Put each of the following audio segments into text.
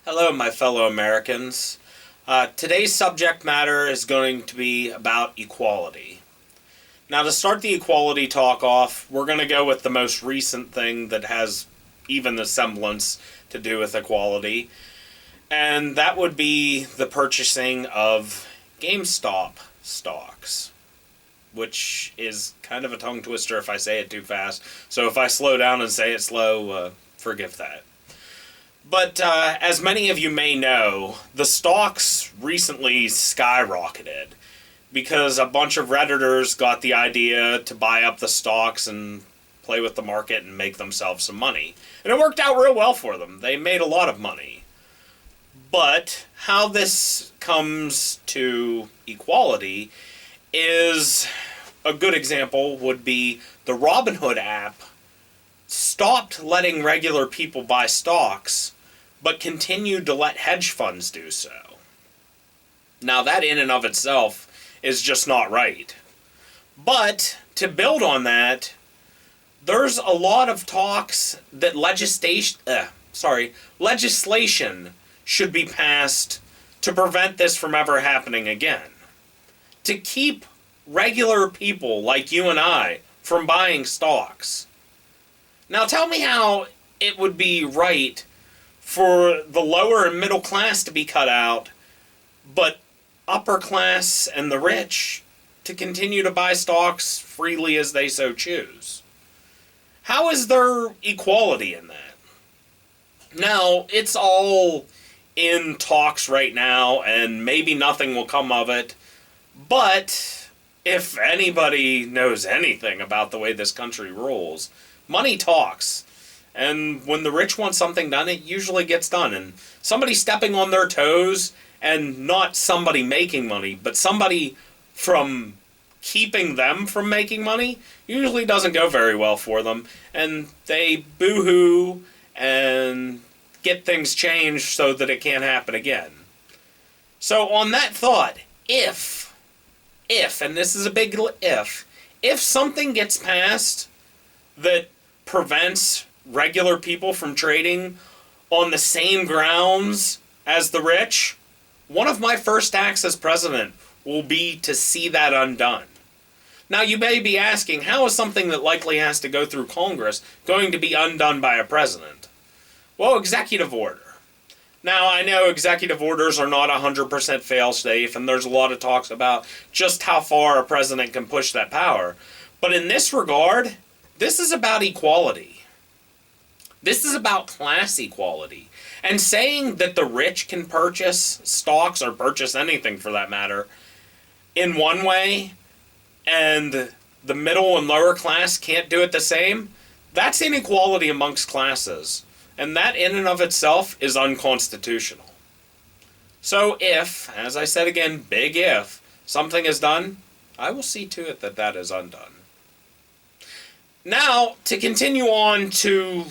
Hello, my fellow Americans. Today's subject matter is going to be about equality. Now, to start the equality talk off, we're going to go with the most recent thing that has even the semblance to do with equality, and that would be the purchasing of GameStop stocks, which is kind of a tongue twister if I say it too fast. So if I slow down and say it slow, forgive that. But as many of you may know, the stocks recently skyrocketed because a bunch of Redditors got the idea to buy up the stocks and play with the market and make themselves some money. And it worked out real well for them. They made a lot of money. But how this comes to equality is a good example would be the Robinhood app stopped letting regular people buy stocks, but continued to let hedge funds do so. Now that in and of itself is just not right. But to build on that, there's a lot of talks that legislation should be passed to prevent this from ever happening again. To keep regular people like you and I from buying stocks. Now tell me how it would be right for the lower and middle class to be cut out, but upper class and the rich to continue to buy stocks freely as they so choose. How is there equality in that? Now, it's all in talks right now, and maybe nothing will come of it, but if anybody knows anything about the way this country rolls, money talks. And when the rich want something done, it usually gets done. And somebody stepping on their toes, and not somebody making money, but somebody from keeping them from making money, usually doesn't go very well for them. And they boo-hoo and get things changed so that it can't happen again. So on that thought, if, and this is a big if something gets passed that prevents regular people from trading on the same grounds as the rich, one of my first acts as president will be to see that undone. Now you may be asking, how is something that likely has to go through Congress going to be undone by a president? Well, executive order. Now I know executive orders are not 100% fail-safe, and there's a lot of talks about just how far a president can push that power. But in this regard, this is about equality. This is about class equality. And saying that the rich can purchase stocks, or purchase anything for that matter, in one way, and the middle and lower class can't do it the same, that's inequality amongst classes. And that in and of itself is unconstitutional. So if, as I said again, big if, something is done, I will see to it that that is undone. Now, to continue on to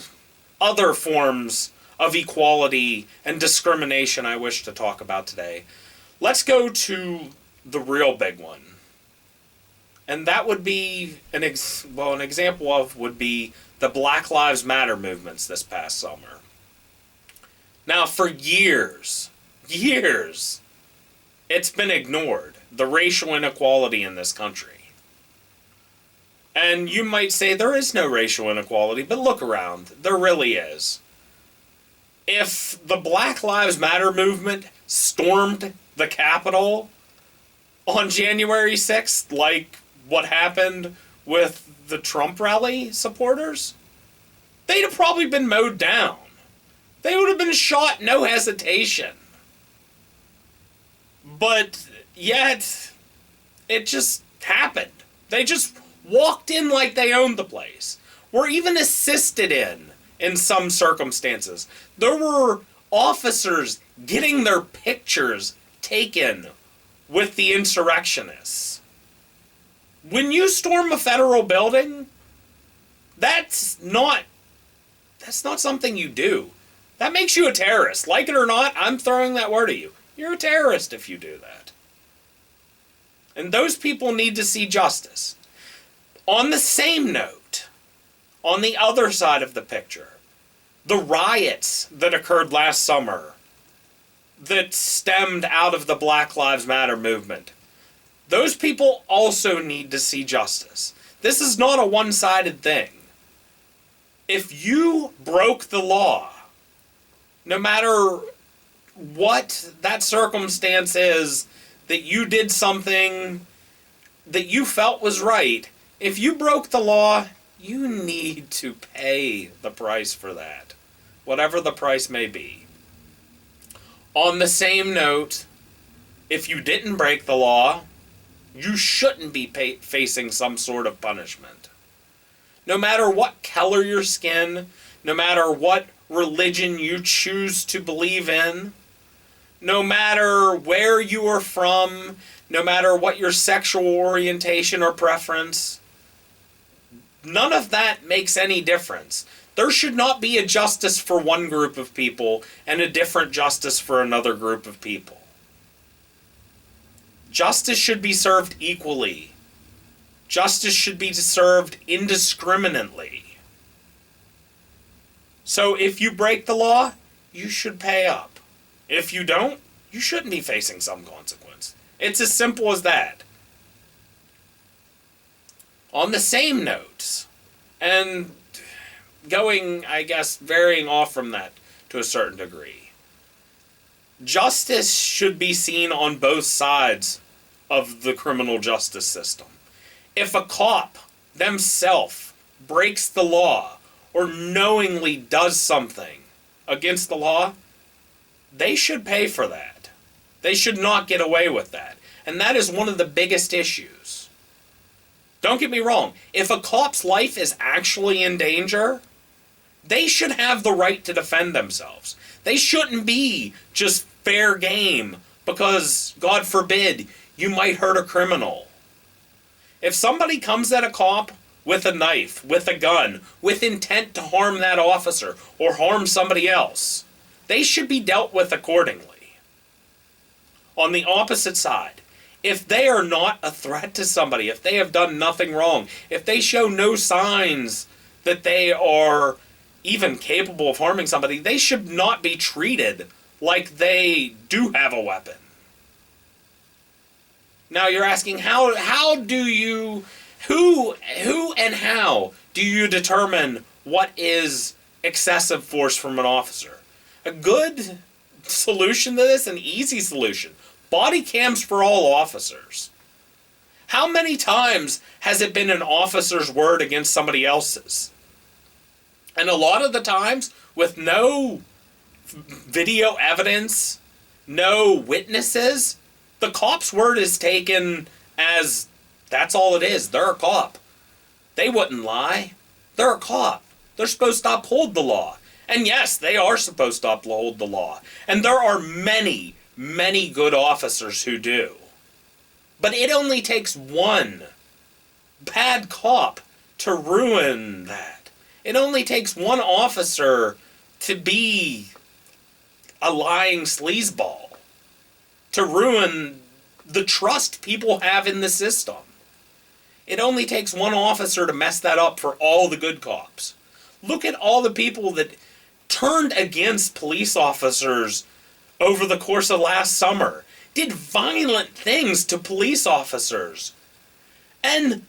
other forms of equality and discrimination I wish to talk about today, let's go to the real big one. And that would be an example of would be the Black Lives Matter movements this past summer. Now, for years, it's been ignored, the racial inequality in this country. And you might say there is no racial inequality, but look around, there really is. If the Black Lives Matter movement stormed the Capitol on January 6th, like what happened with the Trump rally supporters, they'd have probably been mowed down. They would have been shot, no hesitation. But yet, it just happened. They just walked in like they owned the place. Were even assisted in some circumstances. There were officers getting their pictures taken with the insurrectionists. When you storm a federal building, that's not something you do. That makes you a terrorist. Like it or not, I'm throwing that word at you. You're a terrorist if you do that. And those people need to see justice. On the same note, on the other side of the picture, the riots that occurred last summer that stemmed out of the Black Lives Matter movement. Those people also need to see justice. This is not a one-sided thing. If you broke the law, no matter what that circumstance is, that you did something that you felt was right, if you broke the law, you need to pay the price for that, whatever the price may be. On the same note, if you didn't break the law, you shouldn't be facing some sort of punishment. No matter what color your skin, no matter what religion you choose to believe in, no matter where you are from, no matter what your sexual orientation or preference, none of that makes any difference. There should not be a justice for one group of people and a different justice for another group of people. Justice should be served equally. Justice should be served indiscriminately. So if you break the law, you should pay up. If you don't, you shouldn't be facing some consequence. It's as simple as that. On the same note, and going, I guess, varying off from that to a certain degree, justice should be seen on both sides of the criminal justice system. If a cop themselves breaks the law or knowingly does something against the law, they should pay for that. They should not get away with that. And that is one of the biggest issues. Don't get me wrong. If a cop's life is actually in danger, they should have the right to defend themselves. They shouldn't be just fair game because, God forbid, you might hurt a criminal. If somebody comes at a cop with a knife, with a gun, with intent to harm that officer or harm somebody else, they should be dealt with accordingly. On the opposite side, if they are not a threat to somebody, if they have done nothing wrong, if they show no signs that they are even capable of harming somebody, they should not be treated like they do have a weapon. Now you're asking, how do you, who and how do you determine what is excessive force from an officer? A good solution to this, an easy solution, body cams for all officers. How many times has it been an officer's word against somebody else's? And a lot of the times, with no video evidence, no witnesses, the cop's word is taken as that's all it is. They're a cop. They wouldn't lie. They're a cop. They're supposed to uphold the law. And yes, they are supposed to uphold the law. And there are many, many good officers who do. But it only takes one bad cop to ruin that. It only takes one officer to be a lying sleazeball to ruin the trust people have in the system. It only takes one officer to mess that up for all the good cops. Look at all the people that turned against police officers over the course of last summer, did violent things to police officers, and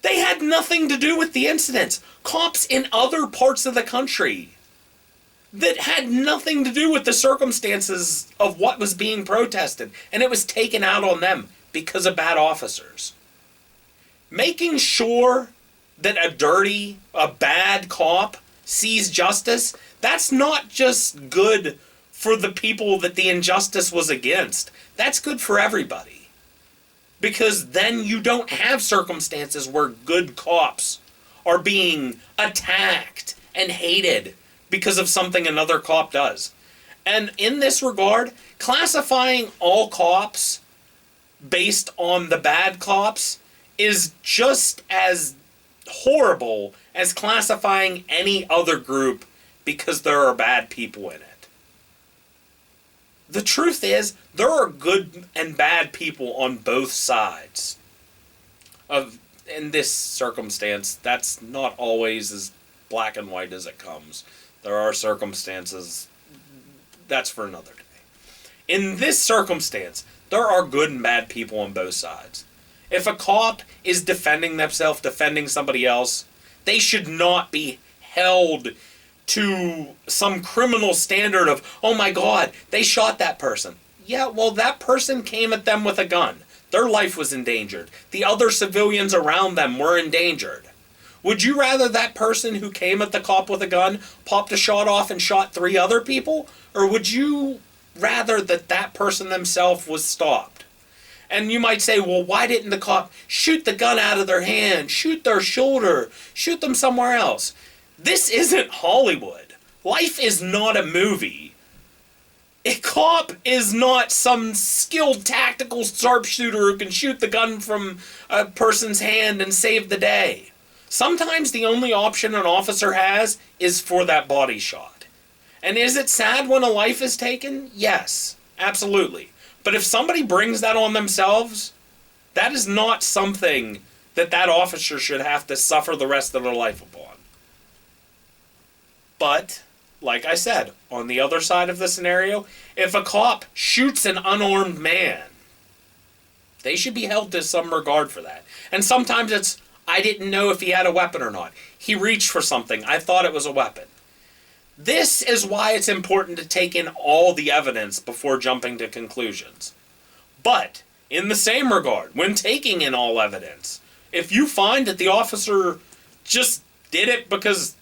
they had nothing to do with the incidents. Cops in other parts of the country that had nothing to do with the circumstances of what was being protested, and it was taken out on them because of bad officers. Making sure that a bad cop sees justice, that's not just good for the people that the injustice was against. That's good for everybody. Because then you don't have circumstances where good cops are being attacked and hated because of something another cop does. And in this regard, classifying all cops based on the bad cops is just as horrible as classifying any other group because there are bad people in it. The truth is, there are good and bad people on both sides. In this circumstance, that's not always as black and white as it comes. There are circumstances, that's for another day. In this circumstance, there are good and bad people on both sides. If a cop is defending themselves, defending somebody else, they should not be held to some criminal standard of, oh my God, they shot that person. Yeah, well, that person came at them with a gun. Their life was endangered. The other civilians around them were endangered. Would you rather that person who came at the cop with a gun popped a shot off and shot 3 other people? Or would you rather that that person themselves was stopped? And you might say, well, why didn't the cop shoot the gun out of their hand, shoot their shoulder, shoot them somewhere else? This isn't Hollywood. Life is not a movie. A cop is not some skilled tactical sharpshooter who can shoot the gun from a person's hand and save the day. Sometimes the only option an officer has is for that body shot. And is it sad when a life is taken? Yes, absolutely. But if somebody brings that on themselves, that is not something that that officer should have to suffer the rest of their life upon. But, like I said, on the other side of the scenario, if a cop shoots an unarmed man, they should be held to some regard for that. And sometimes it's, I didn't know if he had a weapon or not. He reached for something. I thought it was a weapon. This is why it's important to take in all the evidence before jumping to conclusions. But, in the same regard, when taking in all evidence, if you find that the officer just did it because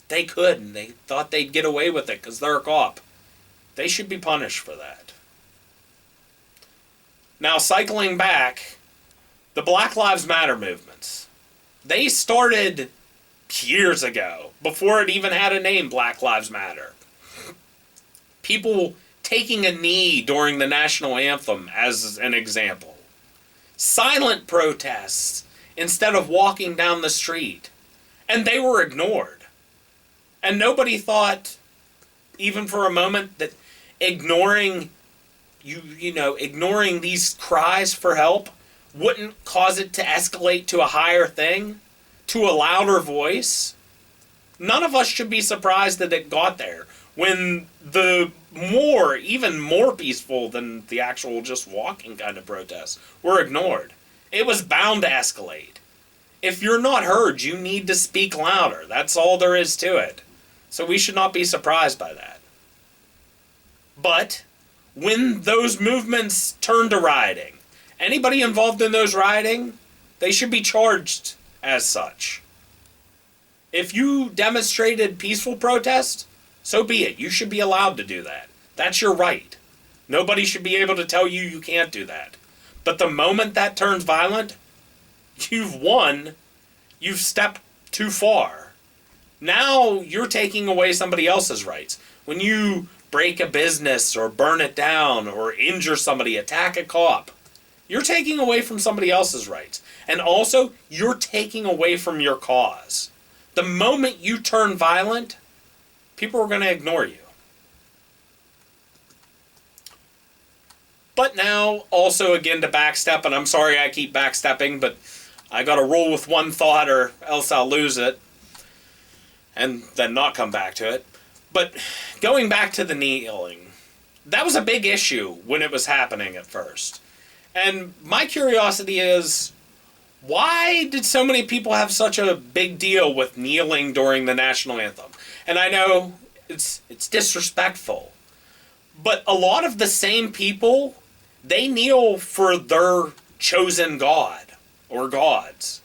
they could and they thought they'd get away with it because they're a cop, they should be punished for that. Now, cycling back, the Black Lives Matter movements, they started years ago, before it even had a name, Black Lives Matter. People taking a knee during the national anthem as an example. Silent protests instead of walking down the street. And they were ignored. And nobody thought, even for a moment, that ignoring these cries for help wouldn't cause it to escalate to a higher thing, to a louder voice. None of us should be surprised that it got there when the even more peaceful than the actual just walking kind of protests were ignored. It was bound to escalate. If you're not heard, you need to speak louder. That's all there is to it. So we should not be surprised by that. But when those movements turn to rioting, anybody involved in those rioting, they should be charged as such. If you demonstrated peaceful protest, so be it. You should be allowed to do that. That's your right. Nobody should be able to tell you you can't do that. But the moment that turns violent, you've won. You've stepped too far. Now you're taking away somebody else's rights. When you break a business or burn it down or injure somebody, attack a cop, you're taking away from somebody else's rights. And also, you're taking away from your cause. The moment you turn violent, people are going to ignore you. But now, also again to backstep, and I'm sorry I keep backstepping, but I got to roll with one thought or else I'll lose it. And then not come back to it. But going back to the kneeling, that was a big issue when it was happening at first. And my curiosity is, why did so many people have such a big deal with kneeling during the national anthem? And I know it's disrespectful, but a lot of the same people, they kneel for their chosen God or gods.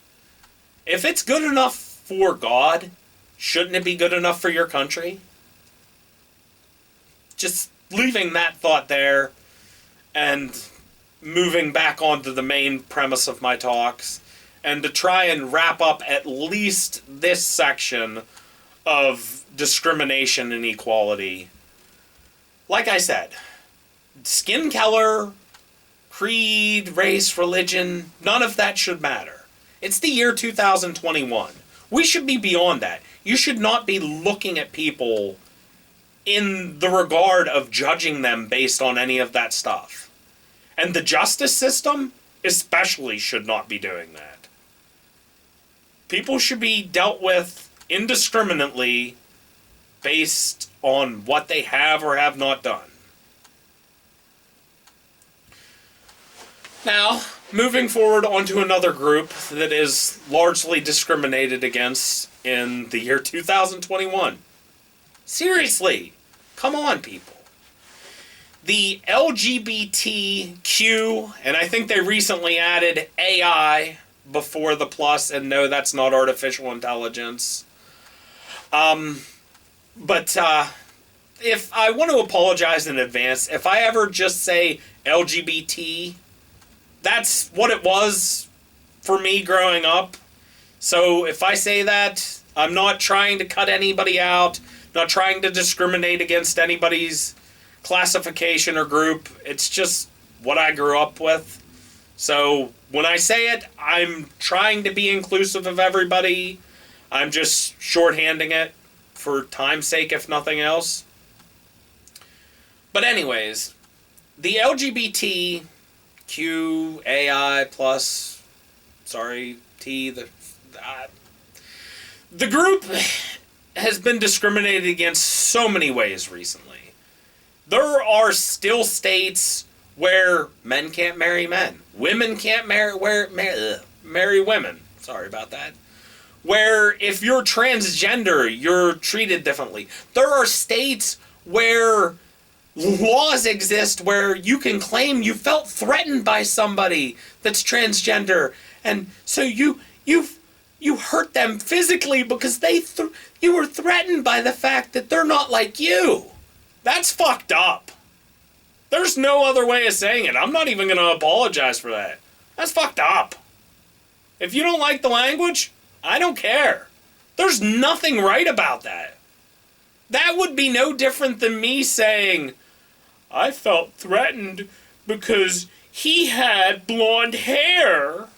If it's good enough for God, shouldn't it be good enough for your country? Just leaving that thought there and moving back onto the main premise of my talks, and to try and wrap up at least this section of discrimination and equality. Like I said, skin color, creed, race, religion, none of that should matter. It's the year 2021. We should be beyond that. You should not be looking at people in the regard of judging them based on any of that stuff. And the justice system especially should not be doing that. People should be dealt with indiscriminately based on what they have or have not done. Now, moving forward onto another group that is largely discriminated against in the year 2021. Seriously, come on, people. The LGBTQ, and I think they recently added AI before the plus, and no, that's not artificial intelligence. But if I want to apologize in advance, if I ever just say LGBT, that's what it was for me growing up. So if I say that, I'm not trying to cut anybody out, not trying to discriminate against anybody's classification or group. It's just what I grew up with. So when I say it, I'm trying to be inclusive of everybody. I'm just shorthanding it for time's sake, if nothing else. But anyways, the LGBTQAI plus, the group has been discriminated against so many ways recently. There are still states where men can't marry men, women can't marry women. Sorry about that. Where if you're transgender, you're treated differently. There are states where laws exist where you can claim you felt threatened by somebody that's transgender, and so you hurt them physically because you were threatened by the fact that they're not like you. That's fucked up. There's no other way of saying it. I'm not even going to apologize for that. That's fucked up. If you don't like the language, I don't care. There's nothing right about that. That would be no different than me saying, I felt threatened because he had blonde hair.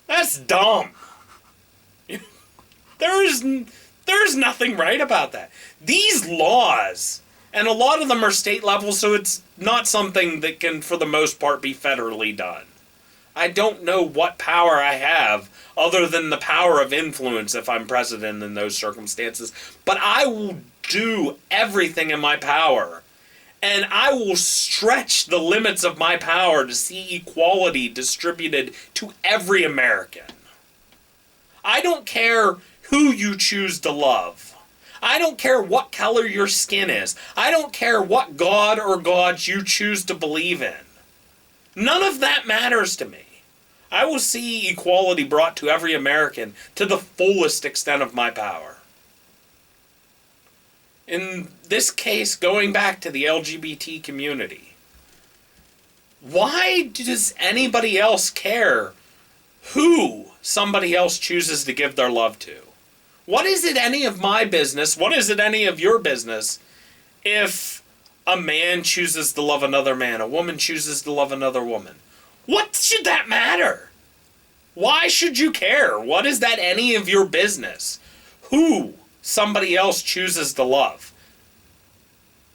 That's dumb. There's nothing right about that. These laws, and a lot of them are state level, so it's not something that can, for the most part, be federally done. I don't know what power I have other than the power of influence if I'm president in those circumstances, but I will do everything in my power, and I will stretch the limits of my power to see equality distributed to every American. I don't care who you choose to love. I don't care what color your skin is. I don't care what god or gods you choose to believe in. None of that matters to me. I will see equality brought to every American to the fullest extent of my power. In this case, going back to the LGBT community, why does anybody else care who somebody else chooses to give their love to? What is it any of my business, what is it any of your business, if a man chooses to love another man, a woman chooses to love another woman? What should that matter? Why should you care? What is that any of your business? Who somebody else chooses to love?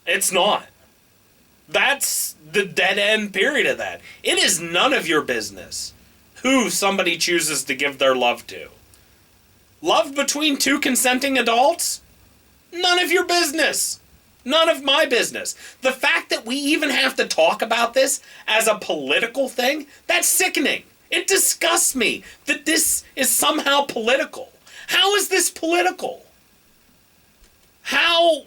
It's not. That's the dead end period of that. It is none of your business who somebody chooses to give their love to. Love between two consenting adults? None of your business. None of my business. The fact that we even have to talk about this as a political thing, that's sickening. It disgusts me that this is somehow political. How is this political? How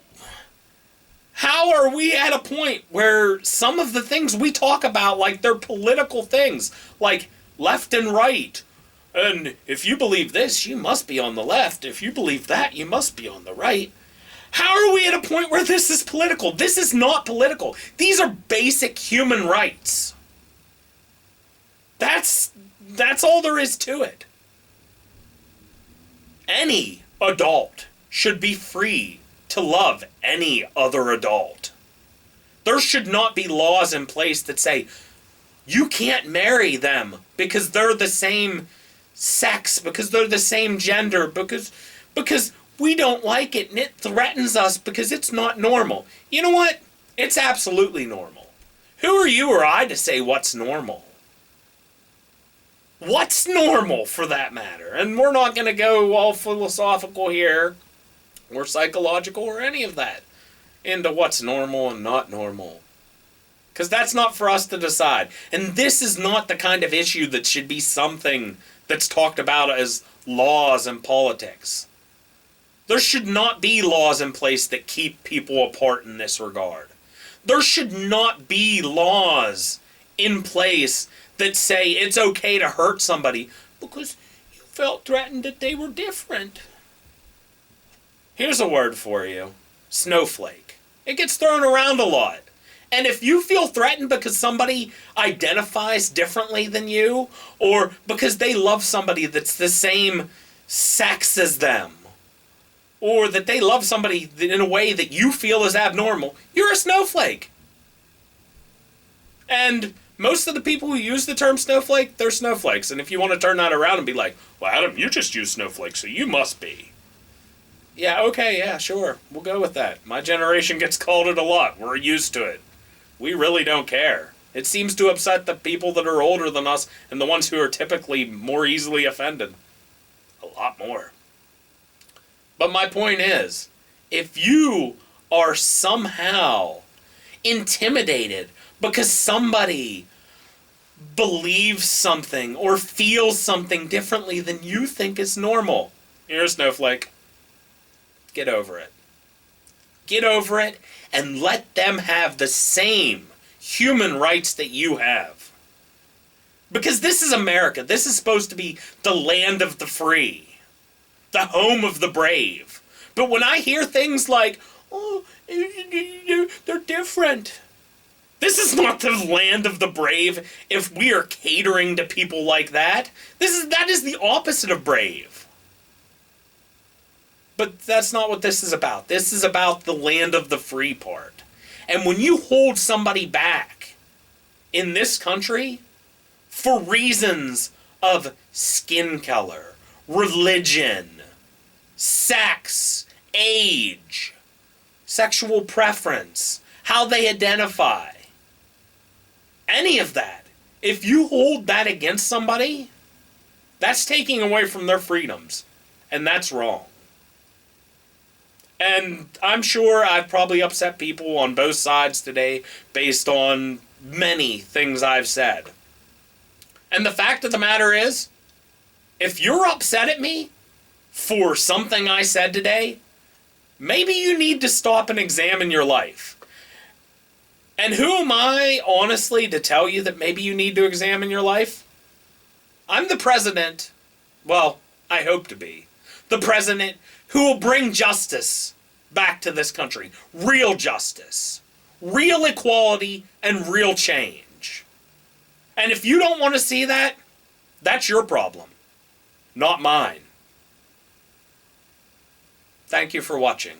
are we at a point where some of the things we talk about like they're political things, like left and right? And if you believe this, you must be on the left. If you believe that, you must be on the right. How are we at a point where this is political? This is not political. These are basic human rights. That's all there is to it. Any adult should be free to love any other adult. There should not be laws in place that say you can't marry them because they're the same sex, because they're the same gender, because we don't like it and it threatens us because it's not normal. You know what? It's absolutely normal. Who are you or I to say what's normal? What's normal, for that matter? And we're not going to go all philosophical here, or psychological, or any of that, into what's normal and not normal. Because that's not for us to decide. And this is not the kind of issue that should be something that's talked about as laws and politics. There should not be laws in place that keep people apart in this regard. There should not be laws in place that say it's okay to hurt somebody because you felt threatened that they were different. Here's a word for you. Snowflake. It gets thrown around a lot. And if you feel threatened because somebody identifies differently than you, or because they love somebody that's the same sex as them, or that they love somebody in a way that you feel is abnormal, you're a snowflake. And most of the people who use the term snowflake, they're snowflakes. And if you want to turn that around and be like, well, Adam, you just use snowflake, so you must be. Yeah, okay, yeah, sure. We'll go with that. My generation gets called it a lot. We're used to it. We really don't care. It seems to upset the people that are older than us and the ones who are typically more easily offended. A lot more. But my point is, if you are somehow intimidated because somebody believes something or feels something differently than you think is normal, you're a snowflake. Get over it. Get over it and let them have the same human rights that you have. Because this is America. This is supposed to be the land of the free, the home of the brave. But when I hear things like, oh, they're different. This is not the land of the brave if we are catering to people like that. That is the opposite of brave. But that's not what this is about. This is about the land of the free part. And when you hold somebody back in this country for reasons of skin color, religion, sex, age, sexual preference, how they identify, any of that, if you hold that against somebody, that's taking away from their freedoms. And that's wrong. And I'm sure I've probably upset people on both sides today based on many things I've said. And the fact of the matter is, if you're upset at me for something I said today, maybe you need to stop and examine your life. And who am I, honestly, to tell you that maybe you need to examine your life? I'm the president, well, I hope to be, the president who will bring justice back to this country. Real justice. Real equality and real change. And if you don't want to see that, that's your problem, not mine. Thank you for watching.